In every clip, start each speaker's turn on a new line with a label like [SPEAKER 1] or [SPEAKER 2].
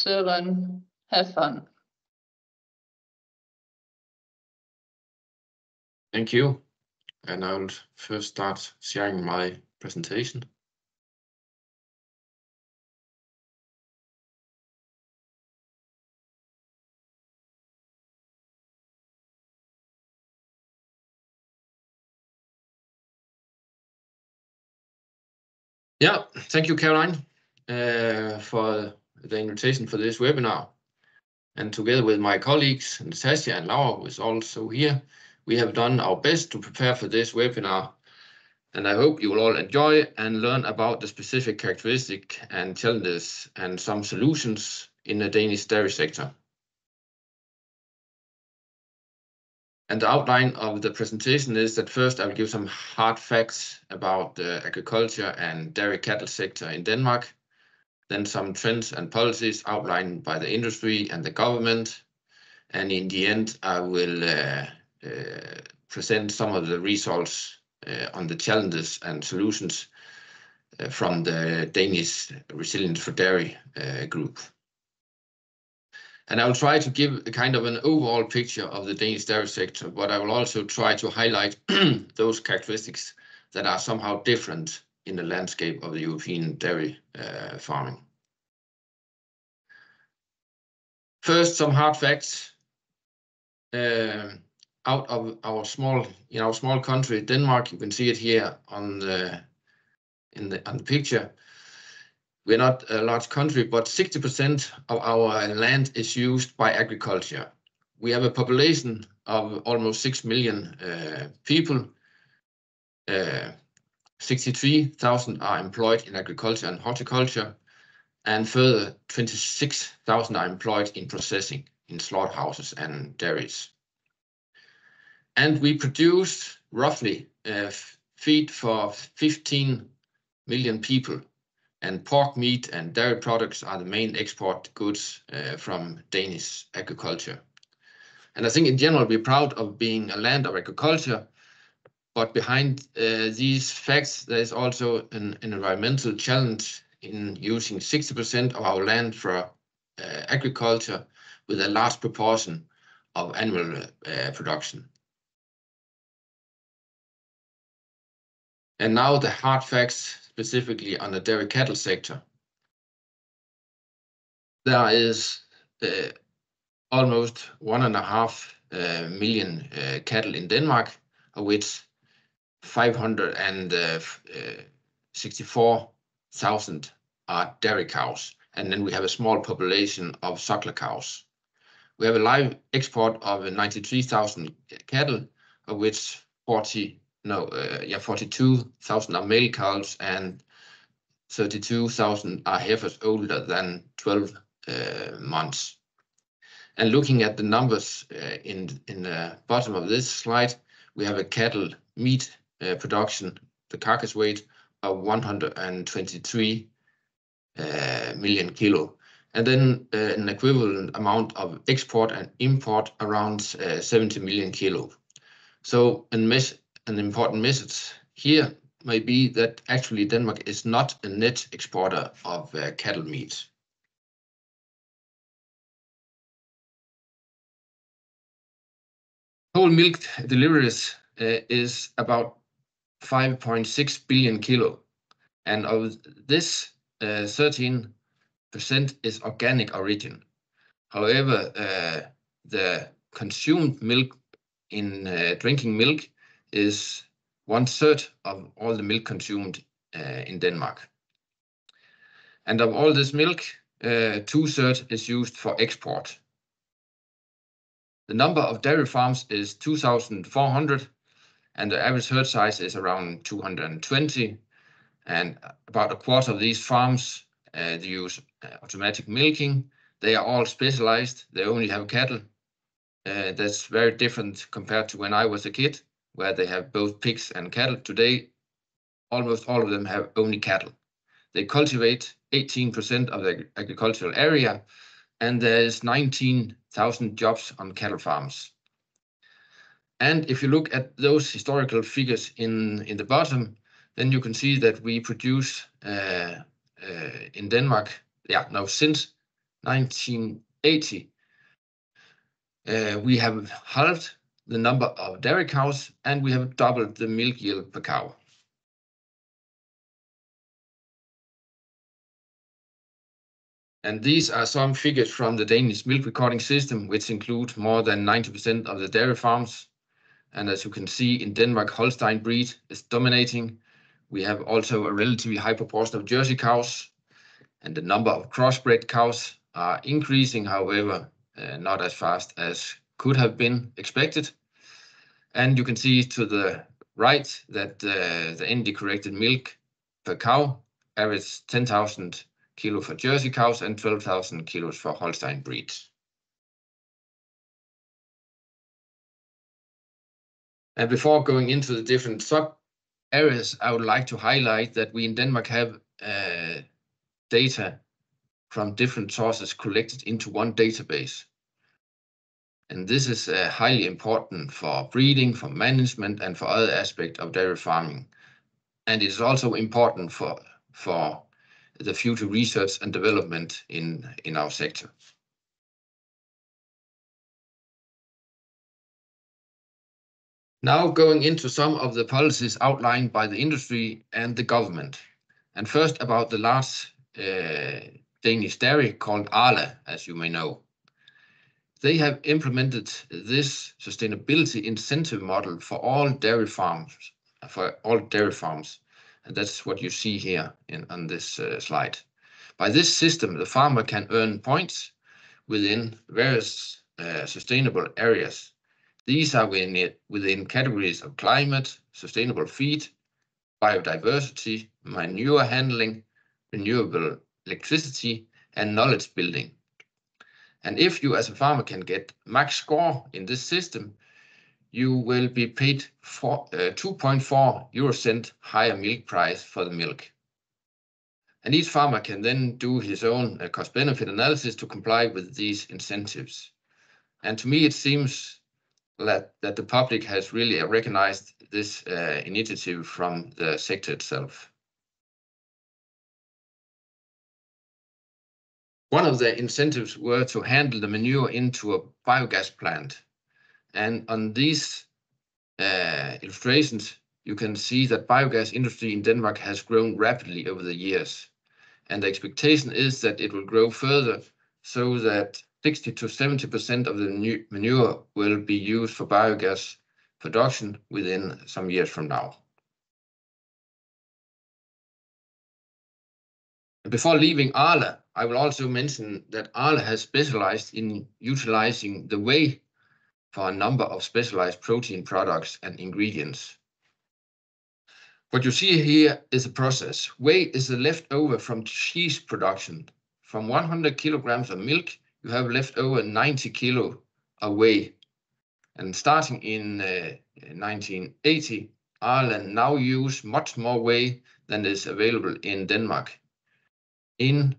[SPEAKER 1] Søren. Have fun.
[SPEAKER 2] Thank you. And I will first start sharing my presentation. Yeah, thank you, Caroline, for the invitation for this webinar. And together with my colleagues, Natasha and Laura, who is also here, we have done our best to prepare for this webinar. And I hope you will all enjoy and learn about the specific characteristics and challenges and some solutions in the Danish dairy sector. And the outline of the presentation is that first I will give some hard facts about the agriculture and dairy cattle sector in Denmark, then some trends and policies outlined by the industry and the government, and in the end I will present some of the results on the challenges and solutions from the Danish Resilience for Dairy group. And I will try to give a kind of an overall picture of the Danish dairy sector, but I will also try to highlight those characteristics that are somehow different in the landscape of the European dairy farming. First, some hard facts. Out of our small country, Denmark, you can see it here on the picture. We're not a large country, but 60% of our land is used by agriculture. We have a population of almost 6 million people. 63,000 are employed in agriculture and horticulture, and further 26,000 are employed in processing in slaughterhouses and dairies. And we produce roughly feed for 15 million people. And pork, meat, and dairy products are the main export goods from Danish agriculture. And I think in general we're proud of being a land of agriculture, but behind these facts there is also an environmental challenge in using 60% of our land for agriculture with a large proportion of animal production. And now the hard facts specifically on the dairy cattle sector. There is almost 1.5 million cattle in Denmark, of which 564,000 are dairy cows. And then we have a small population of suckler cows. We have a live export of 93,000 cattle, of which 42,000 are male cows and 32,000 are heifers older than 12 months. And looking at the numbers in the bottom of this slide, we have a cattle meat production, the carcass weight of 123 million kilo. And then an equivalent amount of export and import around 70 million kilo. So an important message here may be that actually Denmark is not a net exporter of cattle meat. Whole milk deliveries is about 5.6 billion kilo, and of this 13% is organic origin. However, the consumed milk in drinking milk is 1/3 of all the milk consumed in Denmark. And of all this milk, 2/3 is used for export. The number of dairy farms is 2,400, and the average herd size is around 220. And about a quarter of these farms they use automatic milking. They are all specialized. They only have cattle. That's very different compared to when I was a kid, where they have both pigs and cattle. Today, almost all of them have only cattle. They cultivate 18% of the agricultural area, and there's 19,000 jobs on cattle farms. And if you look at those historical figures in the bottom, then you can see that we produce in Denmark, since 1980, we have halved the number of dairy cows and we have doubled the milk yield per cow. And these are some figures from the Danish milk recording system, which include more than 90% of the dairy farms. And as you can see, in Denmark, Holstein breed is dominating. We have also a relatively high proportion of Jersey cows, and the number of crossbred cows are increasing, however, not as fast as could have been expected. And you can see to the right that the ND corrected milk per cow averaged 10,000 kilo for Jersey cows and 12,000 kilos for Holstein breeds. And before going into the different sub areas, I would like to highlight that we in Denmark have data from different sources collected into one database. And this is highly important for breeding, for management, and for other aspects of dairy farming. And it is also important for the future research and development in our sector. Now going into some of the policies outlined by the industry and the government. And first about the large Danish dairy called Arla, as you may know. They have implemented this sustainability incentive model for all dairy farms, and that's what you see here on this slide. By this system, the farmer can earn points within various sustainable areas. These are within categories of climate, sustainable feed, biodiversity, manure handling, renewable electricity, and knowledge building. And if you as a farmer can get max score in this system, you will be paid 2.4 euro cent higher milk price for the milk. And each farmer can then do his own cost-benefit analysis to comply with these incentives. And to me, it seems that the public has really recognized this initiative from the sector itself. One of the incentives were to handle the manure into a biogas plant. And on these illustrations, you can see that biogas industry in Denmark has grown rapidly over the years. And the expectation is that it will grow further so that 60 to 70% of the manure will be used for biogas production within some years from now. Before leaving Arla, I will also mention that Arla has specialized in utilizing the whey for a number of specialized protein products and ingredients. What you see here is a process. Whey is the leftover from cheese production. From 100 kilograms of milk, you have left over 90 kilo of whey. And starting in 1980, Ireland now use much more whey than is available in Denmark. In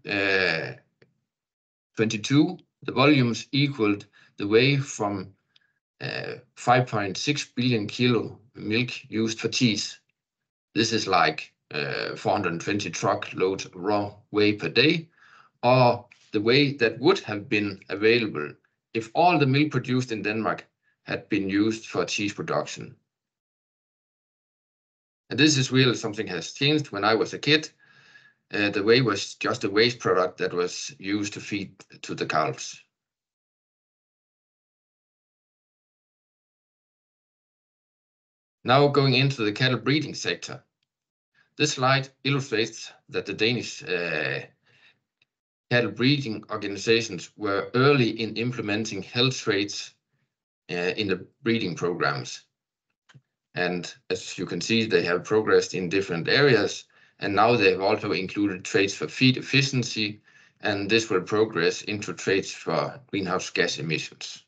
[SPEAKER 2] 22, the volumes equaled the whey from 5.6 billion kilo milk used for cheese. This is like 420 truckloads raw whey per day, or the whey that would have been available if all the milk produced in Denmark had been used for cheese production. And this is really something has changed. When I was a kid, the whey was just a waste product that was used to feed to the calves. Now going into the cattle breeding sector. This slide illustrates that the Danish cattle breeding organizations were early in implementing health traits in the breeding programs. And as you can see, they have progressed in different areas, and now they have also included traits for feed efficiency, and this will progress into traits for greenhouse gas emissions.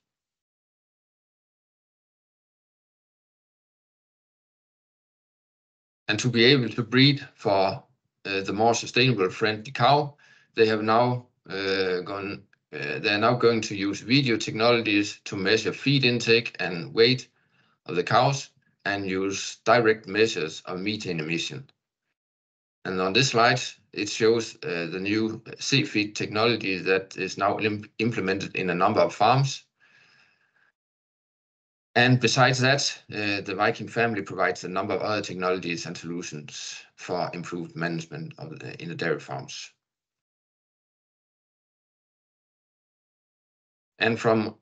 [SPEAKER 2] And to be able to breed for the more sustainable friendly cow, they have now they're now going to use video technologies to measure feed intake and weight of the cows and use direct measures of methane emission. And on this slide, it shows the new seed technology that is now implemented in a number of farms. And besides that, the Viking family provides a number of other technologies and solutions for improved management in the dairy farms. And from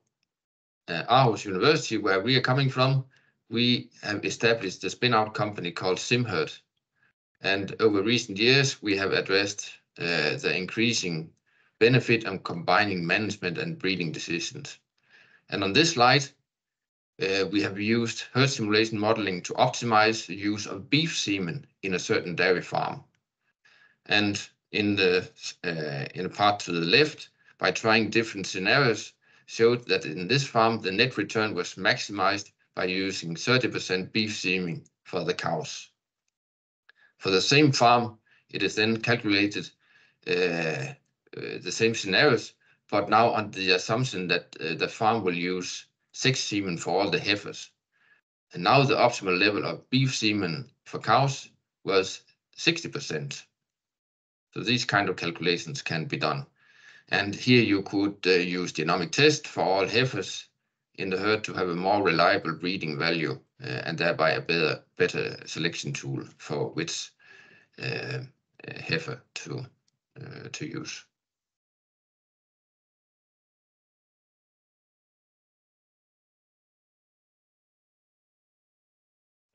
[SPEAKER 2] Aarhus University, where we are coming from, we have established a spin-out company called Simherd. And over recent years, we have addressed the increasing benefit of combining management and breeding decisions. And on this slide, we have used herd simulation modeling to optimize the use of beef semen in a certain dairy farm. And in the part to the left, by trying different scenarios, showed that in this farm, the net return was maximized by using 30% beef semen for the cows. For the same farm, it is then calculated the same scenarios, but now on the assumption that the farm will use 6 semen for all the heifers. And now the optimal level of beef semen for cows was 60%. So these kind of calculations can be done. And here you could use genomic test for all heifers in the herd to have a more reliable breeding value and thereby a better selection tool for which heifer to use.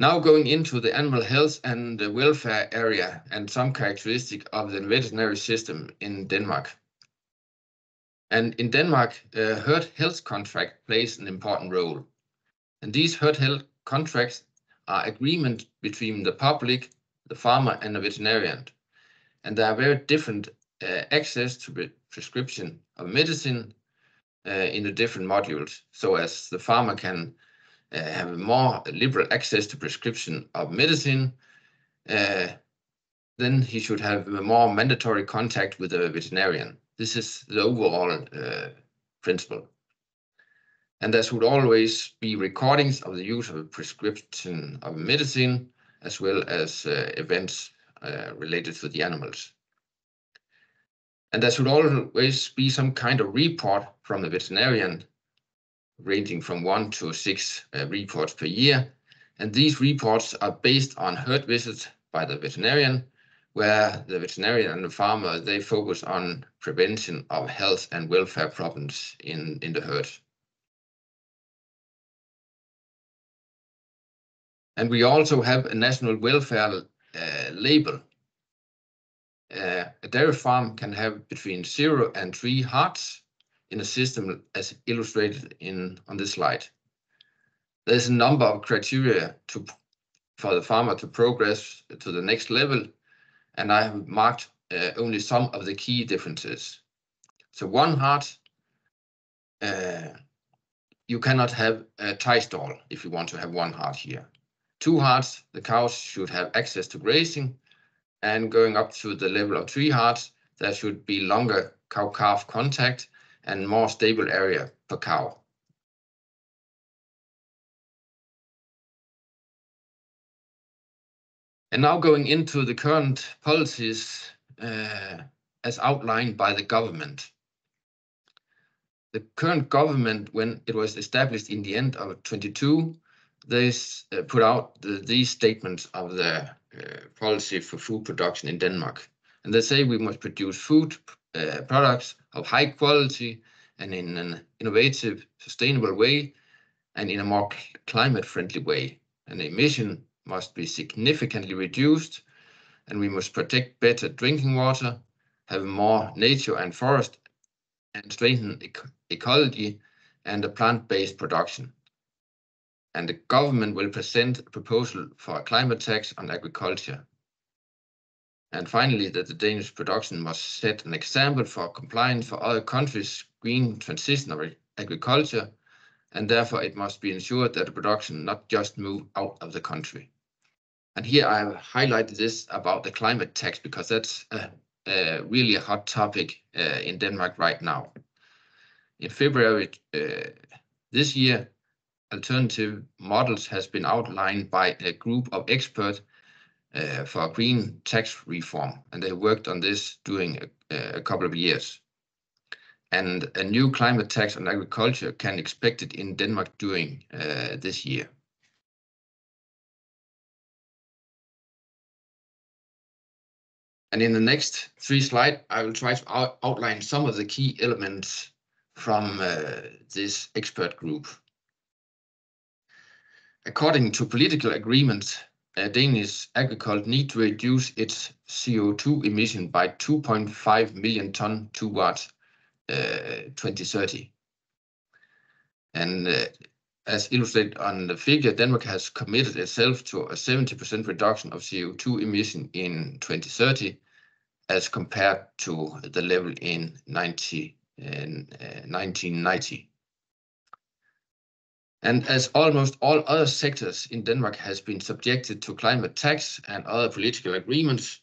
[SPEAKER 2] Now going into the animal health and the welfare area and some characteristic of the veterinary system in Denmark. And in Denmark, herd health contract plays an important role. And these herd health contracts are agreement between the public, the farmer, and the veterinarian. And there are very different access to prescription of medicine in the different modules. So as the farmer can have more liberal access to prescription of medicine, then he should have more mandatory contact with the veterinarian. This is the overall principle. And there should always be recordings of the use of a prescription of medicine, as well as events related to the animals. And there should always be some kind of report from the veterinarian, ranging from 1 to 6 reports per year. And these reports are based on herd visits by the veterinarian, where the veterinarian and the farmer, they focus on prevention of health and welfare problems in the herd. And we also have a national welfare label. A dairy farm can have between 0 and 3 hearts in a system as illustrated on this slide. There's a number of criteria for the farmer to progress to the next level, and I have marked only some of the key differences. So 1 heart, you cannot have a tie stall if you want to have 1 heart here. 2 hearts, the cows should have access to grazing, and going up to the level of 3 hearts, there should be longer cow-calf contact and more stable area per cow. And now going into the current policies as outlined by the government. The current government, when it was established in the end of 22, they put out these statements of the policy for food production in Denmark. And they say we must produce food products of high quality and in an innovative, sustainable way, and in a more climate-friendly way. And emission must be significantly reduced, and we must protect better drinking water, have more nature and forest, and strengthen ecology and a plant-based production. And the government will present a proposal for a climate tax on agriculture. And finally, that the Danish production must set an example for compliance for other countries' green transition of agriculture, and therefore it must be ensured that the production not just move out of the country. And here I have highlighted this about the climate tax because that's really a hot topic in Denmark right now. In February this year, alternative models has been outlined by a group of experts for green tax reform, and they worked on this during a couple of years. And a new climate tax on agriculture can expect it in Denmark during this year. And in the next 3 slides, I will try to outline some of the key elements from this expert group. According to political agreements, Danish agriculture needs to reduce its CO2 emission by 2.5 million tons towards 2030. And as illustrated on the figure, Denmark has committed itself to a 70% reduction of CO2 emission in 2030 as compared to the level in 1990. And as almost all other sectors in Denmark has been subjected to climate tax and other political agreements,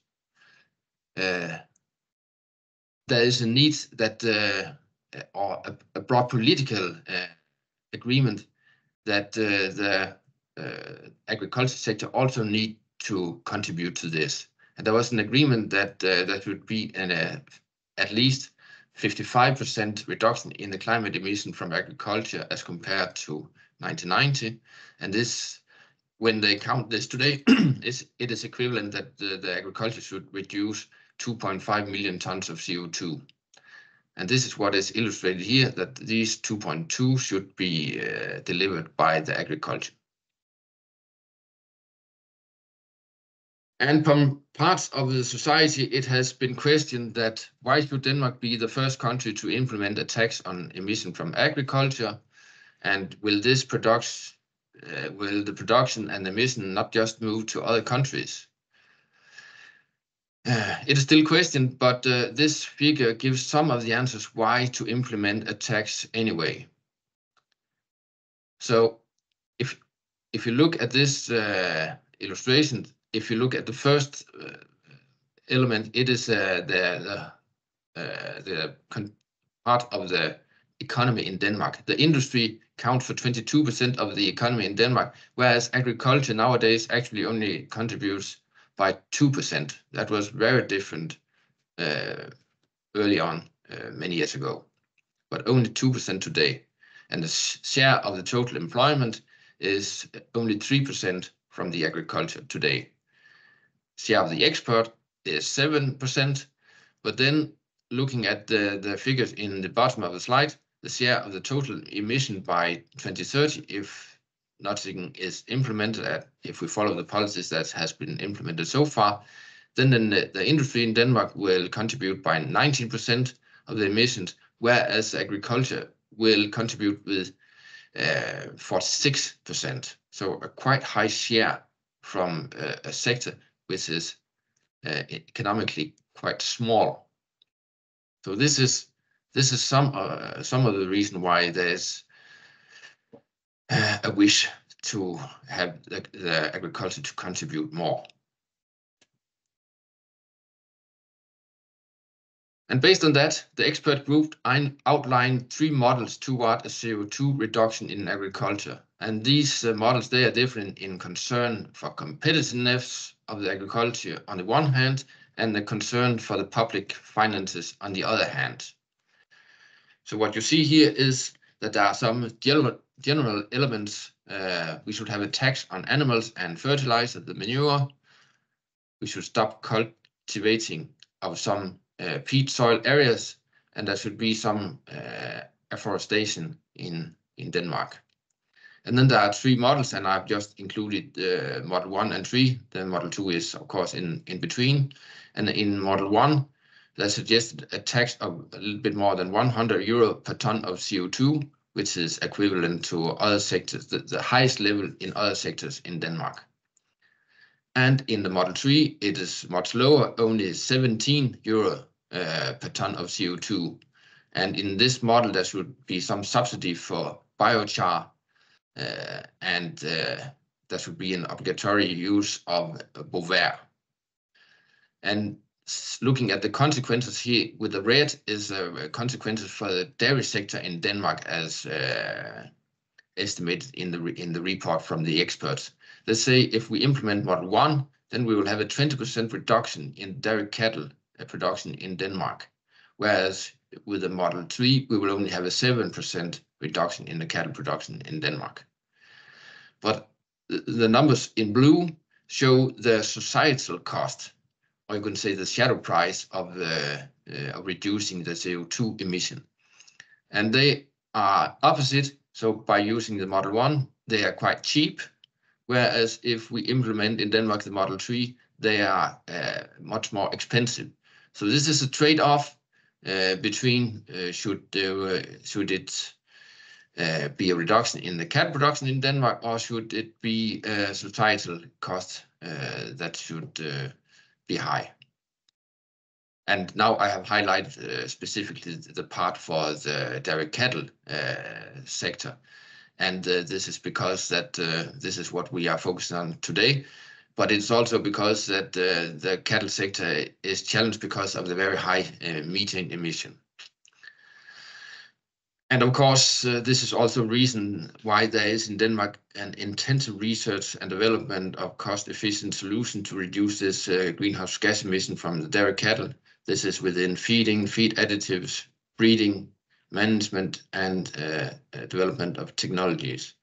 [SPEAKER 2] there is a need that, or a broad political agreement that the agriculture sector also need to contribute to this. And there was an agreement that that would be at least 55% reduction in the climate emission from agriculture as compared to 1990. And this, when they count this today, it is equivalent that the agriculture should reduce 2.5 million tons of CO2. And this is what is illustrated here, that these 2.2 should be delivered by the agriculture. And from parts of the society, it has been questioned that why should Denmark be the first country to implement a tax on emission from agriculture? And will the production and emission not just move to other countries? It is still questioned, but this figure gives some of the answers why to implement a tax anyway. So if you look at this illustration, if you look at the first element, it is the part of the economy in Denmark. The industry counts for 22% of the economy in Denmark, whereas agriculture nowadays actually only contributes by 2%. That was very different early on, many years ago, but only 2% today. And the share of the total employment is only 3% from the agriculture today. Share of the export is 7%, but then looking at the figures in the bottom of the slide, the share of the total emission by 2030, if nothing is implemented, if we follow the policies that has been implemented so far, then the industry in Denmark will contribute by 19% of the emissions, whereas agriculture will contribute with 46%. So a quite high share from a sector which is economically quite small. So this is some of the reason why there's a wish to have the agriculture to contribute more. And based on that, the expert group outlined 3 models toward a CO2 reduction in agriculture. And these models, they are different in concern for competitiveness of the agriculture on the one hand, and the concern for the public finances on the other hand. So what you see here is that there are some general elements. We should have a tax on animals and fertilizer, the manure. We should stop cultivating of some peat soil areas, and there should be some afforestation in Denmark. And then there are 3 models, and I've just included model 1 and 3. The model 2 is, of course, in between. And in model 1, they suggested a tax of a little bit more than 100 euro per ton of CO2, which is equivalent to other sectors, the highest level in other sectors in Denmark. And in the model 3, it is much lower, only 17 euro per ton of CO2. And in this model, there should be some subsidy for biochar, and there should be an obligatory use of Bovaer. And looking at the consequences here with the red is consequences for the dairy sector in Denmark as estimated in the report from the experts. Let's say if we implement model 1, then we will have a 20% reduction in dairy cattle production in Denmark, whereas with the Model 3, we will only have a 7% reduction in the cattle production in Denmark. But the numbers in blue show the societal cost, or you can say the shadow price of reducing the CO2 emission. And they are opposite. So by using the Model 1, they are quite cheap, whereas if we implement in Denmark the Model 3, they are much more expensive. So this is a trade-off between should it be a reduction in the cattle production in Denmark, or should it be a societal cost that should be high. And now I have highlighted specifically the part for the dairy cattle sector. And this is because that this is what we are focusing on today. But it's also because that the cattle sector is challenged because of the very high methane emission. And of course, this is also a reason why there is in Denmark an intensive research and development of cost-efficient solution to reduce this greenhouse gas emission from the dairy cattle. This is within feeding, feed additives, breeding, management, and development of technologies.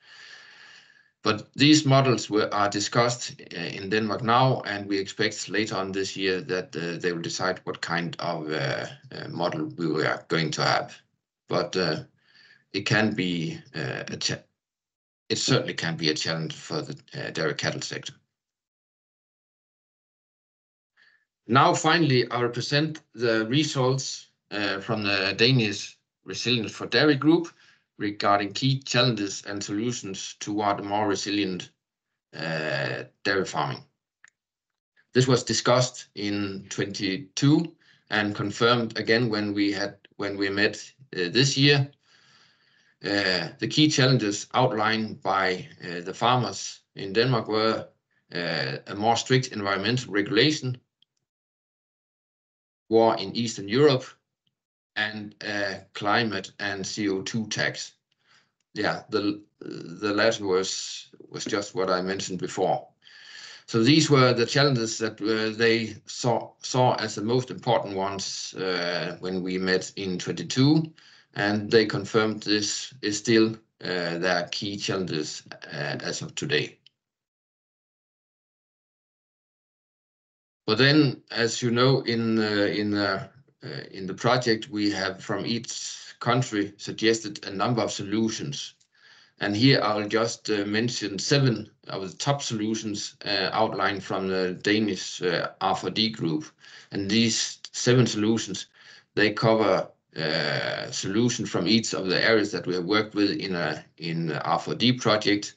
[SPEAKER 2] But these models are discussed in Denmark now, and we expect later on this year that they will decide what kind of model we are going to have. But it can be it certainly can be a challenge for the dairy cattle sector. Now, finally, I will present the results from the Danish Resilience for Dairy Group regarding key challenges and solutions toward a more resilient dairy farming. This was discussed in 2022 and confirmed again when we met this year. The key challenges outlined by the farmers in Denmark were a more strict environmental regulation, war in Eastern Europe, and climate and CO2 tax. Yeah, the latter was just what I mentioned before. So these were the challenges that they saw as the most important ones when we met in 2022, and they confirmed this is still their key challenges as of today. But then, as you know, in the project, we have from each country suggested a number of solutions. And here I'll just mention 7 of the top solutions outlined from the Danish R4D group. And these 7 solutions, they cover solutions from each of the areas that we have worked with in the R4D project.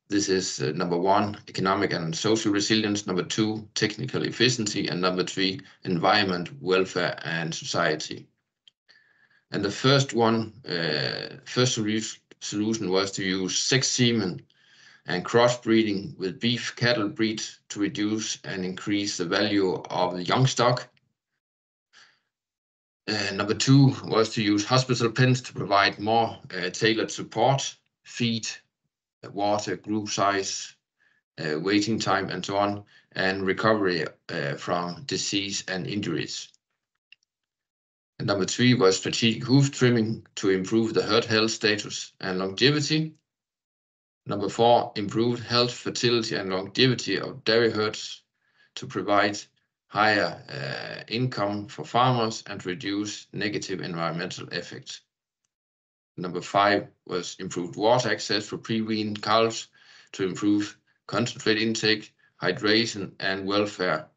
[SPEAKER 2] This is number 1, economic and social resilience, number 2, technical efficiency, and number 3, environment, welfare, and society. And the first solution was to use sex semen and crossbreeding with beef cattle breeds to reduce and increase the value of the young stock. Number 2 was to use hospital pens to provide more tailored support, feed, water, group size, waiting time, and so on, and recovery from disease and injuries. And number 3 was strategic hoof trimming to improve the herd health status and longevity. Number 4, improved health, fertility, and longevity of dairy herds to provide higher income for farmers and reduce negative environmental effects. Number 5 was improved water access for pre-weaned calves to improve concentrate intake, hydration, and welfare.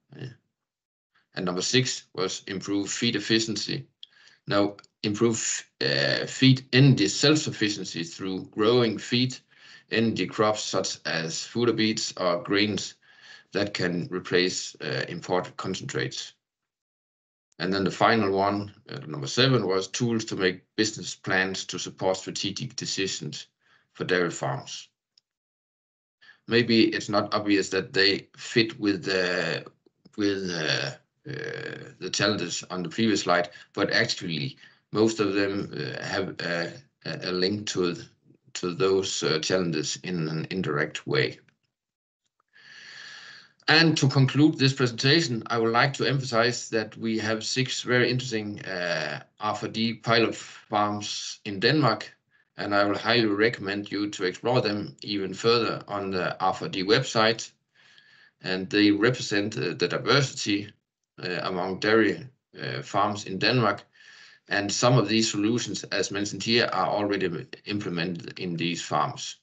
[SPEAKER 2] And number 6 was improved feed efficiency. Now, improve feed energy self-sufficiency through growing feed energy crops such as fodder beets or grains that can replace imported concentrates. And then the final one, number 7, was tools to make business plans to support strategic decisions for dairy farms. Maybe it's not obvious that they fit with the challenges on the previous slide, but actually most of them have a link to those challenges in an indirect way. And to conclude this presentation, I would like to emphasize that we have 6 very interesting R4D pilot farms in Denmark, and I will highly recommend you to explore them even further on the R4D website. And they represent the diversity among dairy farms in Denmark. And some of these solutions, as mentioned here, are already implemented in these farms.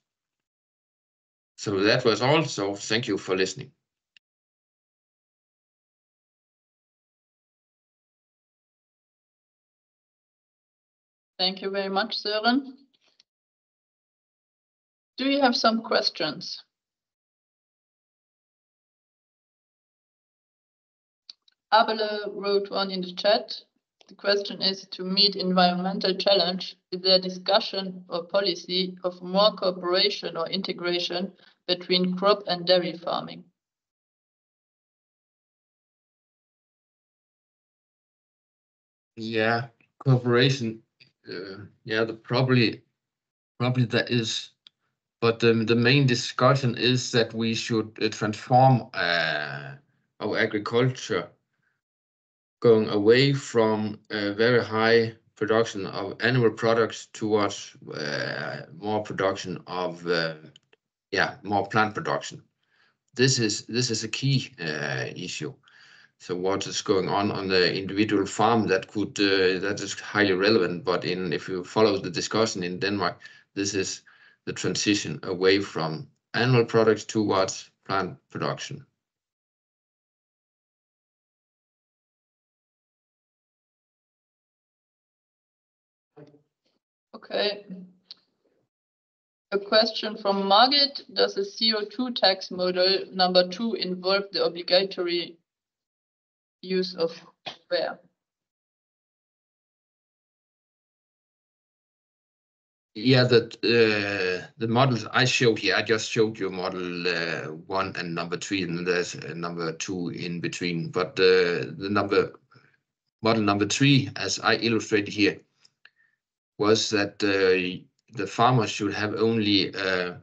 [SPEAKER 2] So that was all. So thank you for listening.
[SPEAKER 1] Thank you very much, Søren. Do you have some questions? Abele wrote one in the chat. The question is, to meet environmental challenge, is there discussion or policy of more cooperation or integration between crop and dairy farming?
[SPEAKER 2] Yeah, cooperation. Yeah, probably that is. But the main discussion is that we should transform our agriculture, going away from very high production of animal products towards more production of more plant production. This is a key issue. So what is going on the individual farm that is highly relevant. But if you follow the discussion in Denmark, this is the transition away from animal products towards plant production.
[SPEAKER 1] Okay. A question from Margit. Does the CO2 tax model number 2 involve the obligatory use of where?
[SPEAKER 2] Yeah, the models I showed here, I just showed you model 1 and number 3, and there's number 2 in between. But model number 3, as I illustrated here, was that the farmer should have only a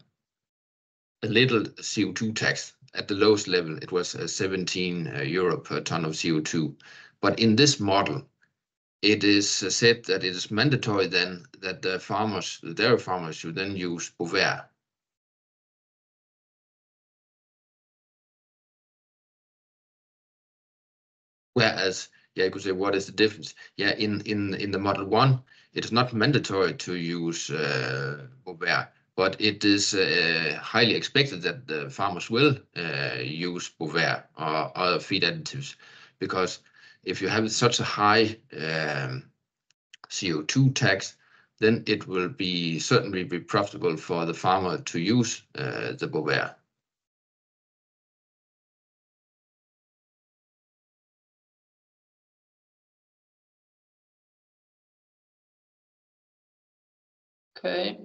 [SPEAKER 2] little CO2 tax. At the lowest level, it was 17 euro per ton of CO2. But in this model, it is said that it is mandatory then that the dairy farmers should then use Bovaer. Whereas, yeah, you could say, what is the difference? Yeah, in the Model 1, it is not mandatory to use Bovaer, but it is highly expected that the farmers will use Bovaer or other feed additives, because if you have such a high CO2 tax, then it will certainly be profitable for the farmer to use the Bovaer.
[SPEAKER 1] Okay.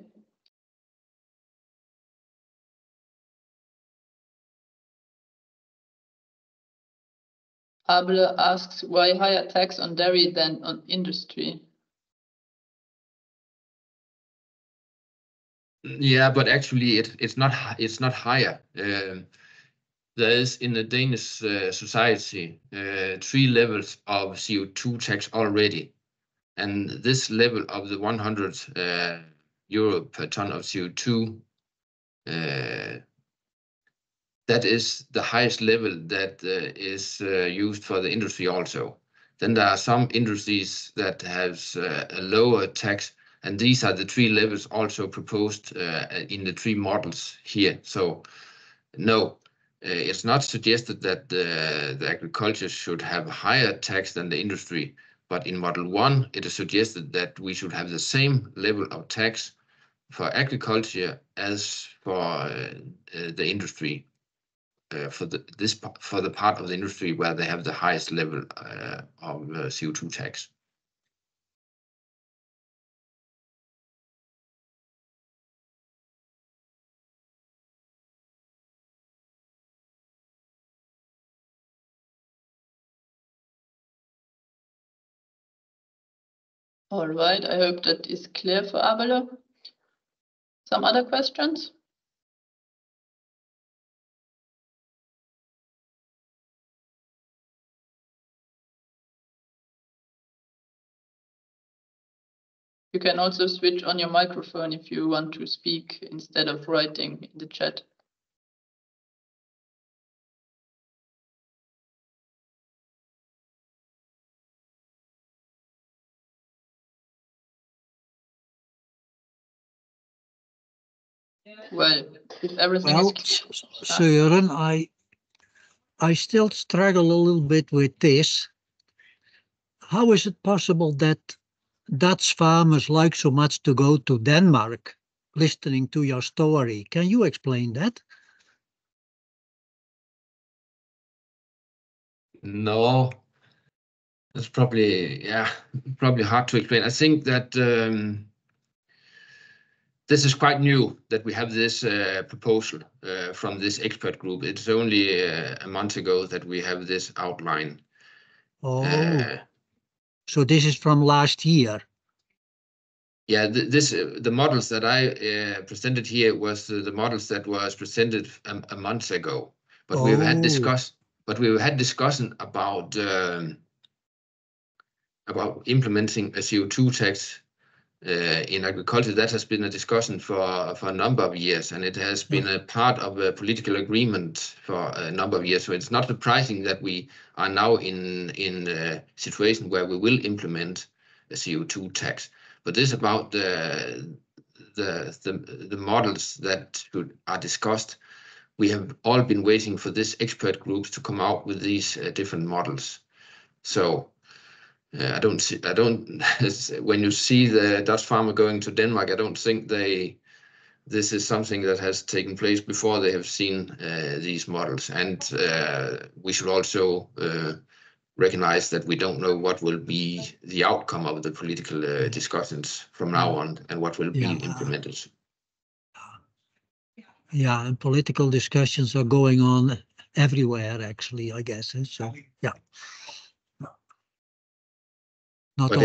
[SPEAKER 1] Abele asks, why higher tax on dairy than on industry?
[SPEAKER 2] Yeah, but actually it's not higher. There is in the Danish society 3 levels of CO2 tax already, and this level of the 100 euro per ton of CO2, that is the highest level that is used for the industry also. Then there are some industries that have a lower tax, and these are the 3 levels also proposed in the 3 models here. So no, it's not suggested that the agriculture should have a higher tax than the industry, but in Model 1, it is suggested that we should have the same level of tax for agriculture as for the industry. For the part of the industry where they have the highest level of CO2 tax.
[SPEAKER 1] All right, I hope that is clear for Abele. Some other questions? You can also switch on your microphone if you want to speak instead of writing in the chat. Well, if everything is
[SPEAKER 3] Søren, I still struggle a little bit with this. How is it possible that Dutch farmers like so much to go to Denmark, listening to your story? Can you explain that?
[SPEAKER 2] No, that's probably hard to explain. I think that this is quite new that we have this proposal from this expert group. It's only a month ago that we have this outline.
[SPEAKER 3] Oh, so this is from last year.
[SPEAKER 2] Yeah, the models that I presented here was the models that was presented a month ago. But we've had discussion about implementing a CO2 tax in agriculture. That has been a discussion for a number of years, and it has been a part of a political agreement for a number of years. So it's not surprising that we are now in a situation where we will implement a CO2 tax. But this is about the models that are discussed. We have all been waiting for this expert groups to come out with these different models. So I don't. When you see the Dutch farmer going to Denmark, I don't think this is something that has taken place before they have seen these models. And we should also recognize that we don't know what will be the outcome of the political discussions from now on and what will be implemented.
[SPEAKER 3] Yeah, and political discussions are going on everywhere, actually, I guess. So, yeah. Not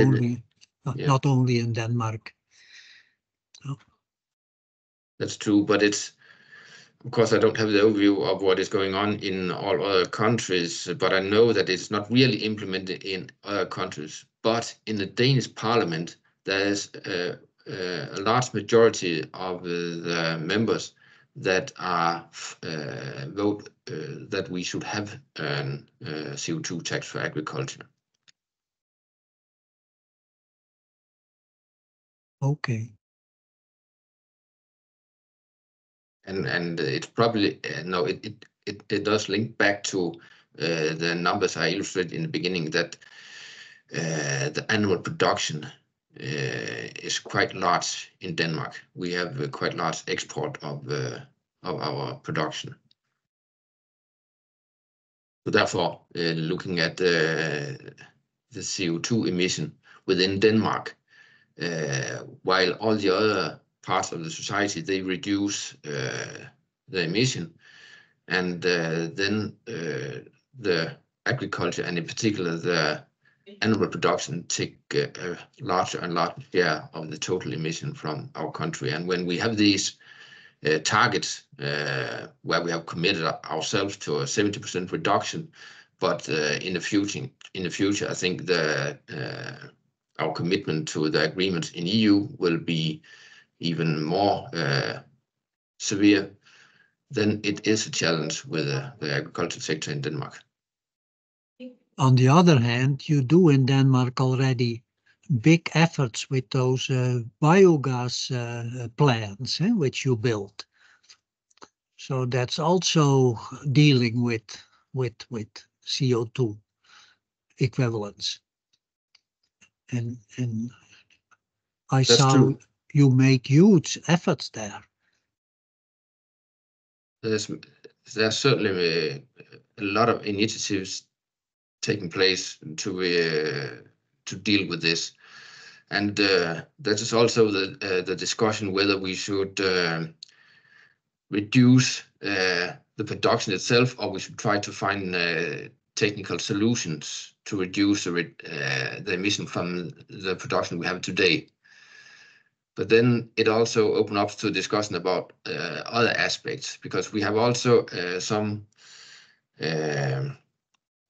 [SPEAKER 3] only in Denmark. So.
[SPEAKER 2] That's true, but it's, of course, I don't have the overview of what is going on in all other countries, but I know that it's not really implemented in other countries. But in the Danish parliament, there is a large majority of the members that are vote that we should have a CO2 tax for agriculture.
[SPEAKER 3] Okay.
[SPEAKER 2] And it's probably it does link back to the numbers I illustrated in the beginning, that the annual production is quite large in Denmark. We have a quite large export of our production. So therefore, looking at the CO2 emission within Denmark, while all the other parts of the society, they reduce the emission, and then the agriculture, and in particular the animal production, take a larger and larger share of the total emission from our country. And when we have these targets where we have committed ourselves to a 70% reduction, but in the future, I think our commitment to the agreements in EU will be even more severe. Then it is a challenge with the agricultural sector in Denmark.
[SPEAKER 3] On the other hand, you do in Denmark already big efforts with those biogas plants, which you built. So that's also dealing with CO2 equivalents. And I saw you make huge efforts there.
[SPEAKER 2] There's certainly a lot of initiatives taking place to deal with this, and that is also the discussion whether we should reduce the production itself, or we should try to find technical solutions to reduce the emission from the production we have today. But then it also opens up to a discussion about other aspects, because we have also some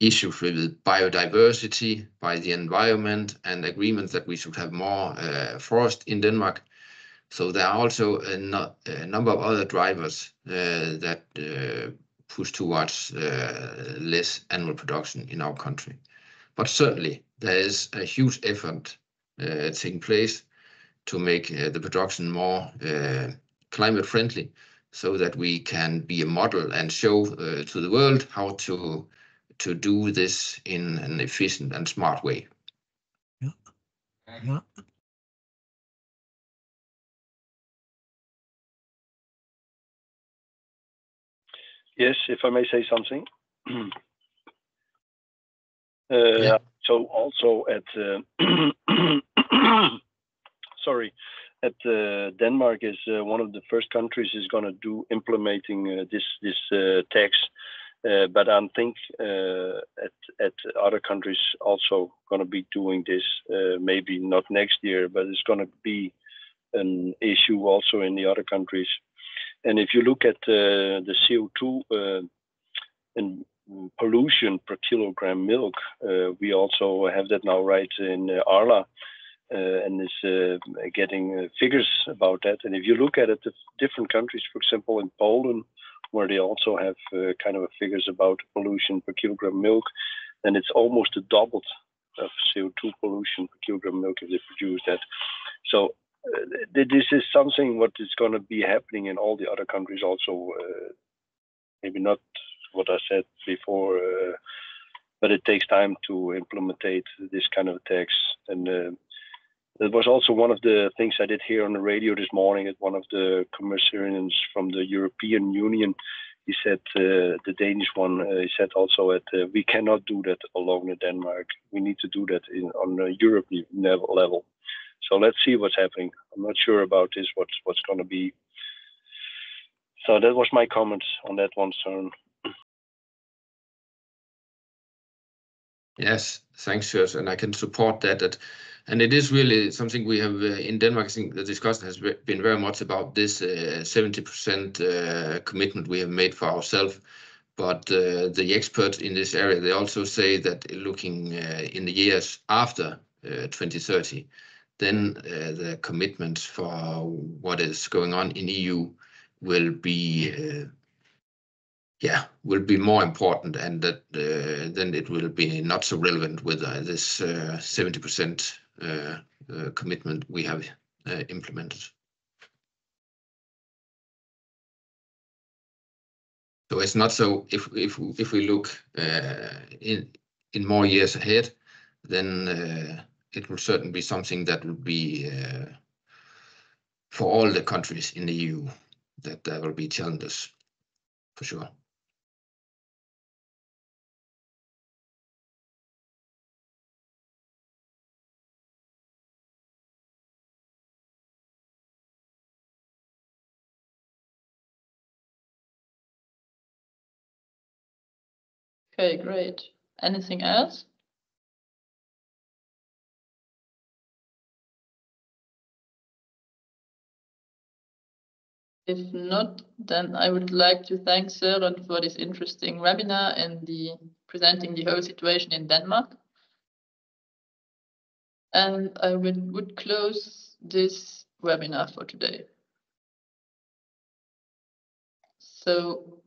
[SPEAKER 2] issues with biodiversity by the environment and agreements that we should have more forest in Denmark. So there are also a number of other drivers that push towards less animal production in our country. But certainly there is a huge effort taking place to make the production more climate friendly, so that we can be a model and show to the world how to do this in an efficient and smart way.
[SPEAKER 3] Yeah. Yeah.
[SPEAKER 4] Yes, if I may say something.
[SPEAKER 2] Yeah.
[SPEAKER 4] So also at sorry, at Denmark is one of the first countries is going to do implementing this tax, but I think at other countries also going to be doing this. Maybe not next year, but it's going to be an issue also in the other countries. And if you look at the CO2 and pollution per kilogram milk, we also have that now right in Arla, and is getting figures about that. And if you look at it, the different countries, for example, in Poland, where they also have kind of figures about pollution per kilogram milk, then it's almost doubled of CO2 pollution per kilogram milk if they produce that. So this is something what is going to be happening in all the other countries also. Maybe not what I said before, but it takes time to implement this kind of tax. And that was also one of the things I did hear on the radio this morning at one of the commissioners from the European Union. He said, the Danish one, he said also that we cannot do that alone in Denmark. We need to do that on a European level. So let's see what's happening. I'm not sure about this, what's going to be. So that was my comments on that one, Søren.
[SPEAKER 2] Yes, thanks, Sjurs, and I can support that. And it is really something we have in Denmark. I think the discussion has been very much about this 70% commitment we have made for ourselves. But the experts in this area, they also say that looking in the years after 2030, then the commitment for what is going on in EU will be more important, and that then it will be not so relevant with this 70% commitment we have implemented. So it's not so if we look in more years ahead, then it will certainly be something that will be for all the countries in the EU, that there will be challenges for sure.
[SPEAKER 1] Okay, great. Anything else? If not, then I would like to thank Søren for this interesting webinar and presenting the whole situation in Denmark. And I would close this webinar for today. So